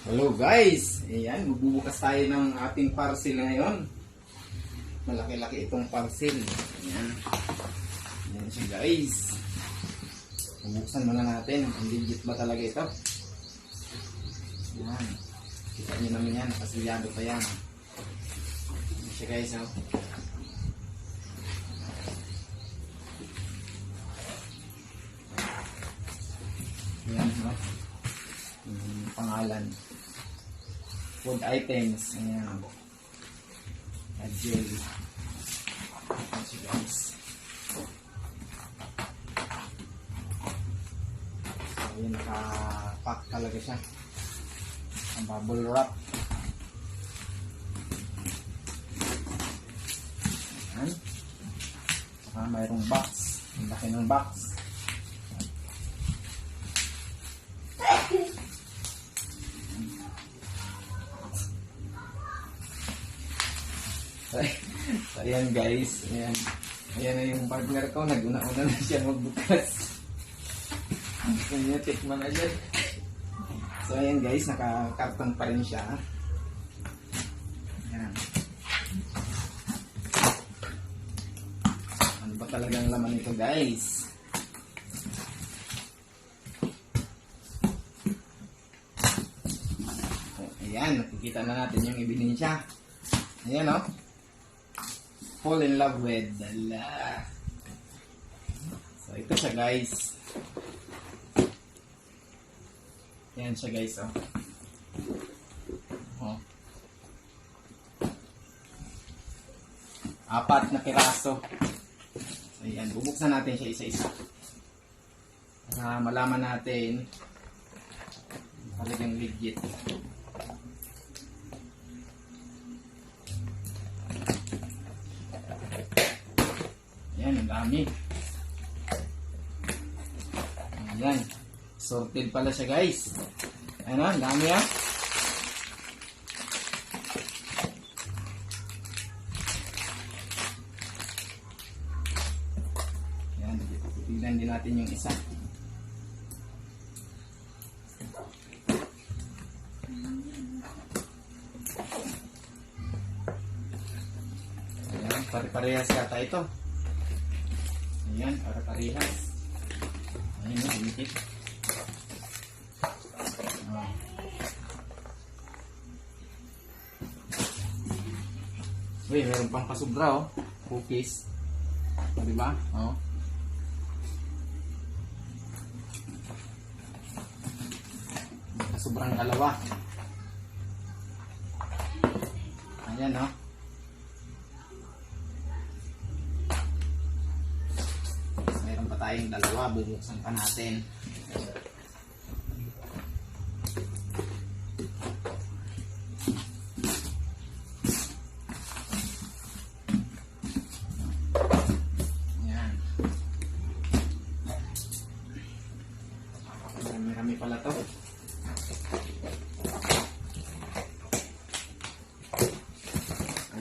Hello guys! Ayan, magbubukas tayo ng ating parcel ngayon. Malaki-laki itong parcel. Ayan. Ayan siya guys. Bubuksan muna natin. Ang legit ba talaga ito? Ayan. Kita nyo naman yan. Nakasilyado pa yan. Ayan siya guys. Oh. Ayan. Oh. Pangalan. Food items. Ayan. Jelly. Ayan siya guys. So, ayan, naka-pack talaga siya. Ang bubble wrap. Ayan. Saka mayroong box. Ang laki ng box. So, ayan guys, ayan. Ayan na yung partner ko, nag-una-una na siya magbukas. Kanya, tikman agad. So ayan guys, naka-karton pa rin siya. Ayan. Ano ba talagang laman ito guys? So, ayan, nakikita na natin yung ebidensya. Ayan o. Fall in love with. Dala. So ito siya guys. Ayan siya guys oh. Oh. 4 na piraso. So ayan, bubuksan natin siya isa-isa. Para malaman natin talagang legit. Ayan, ang dami. Ayan. Sorted pala siya guys. Ayan o, ang dami ah. Ayan, tignan din natin yung isa. Ayan, pare-parehas yata ito. Ayan, para parehas. Ayan, lumikit. Oh. Uy, meron pang pasubra oh. Cookies. O, diba? Oh. Pasubrang dalawa. Ayan oh. Tayong dalawa, bubuksan pa natin. Ayan. Marami pala to.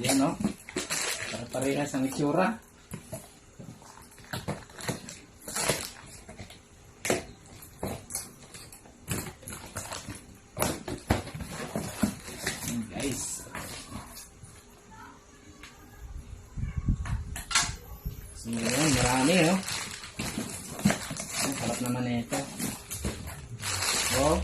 Ayan no. Parehas ang itsura. Guys. So yun, marami oh. Ang sarap naman ito. Oh.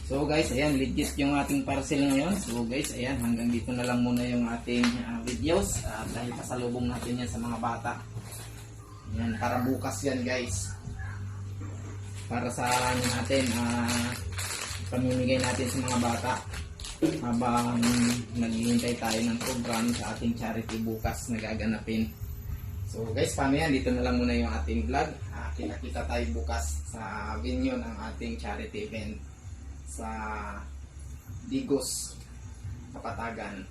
So guys, ayan, legit yung ating parcel ngayon. So guys, ayan, hanggang dito na lang muna yung ating videos. Dahil pasalubong natin yan sa mga bata. Ayan, para bukas yan guys. Para sa natin pamimigay natin sa mga bata habang naghihintay tayo ng program sa ating charity bukas na gaganapin. So guys, paano yan? Dito na lang muna yung ating vlog. Kita-kita tayo bukas sa venue ng ating charity event sa Digos, Kapatagan.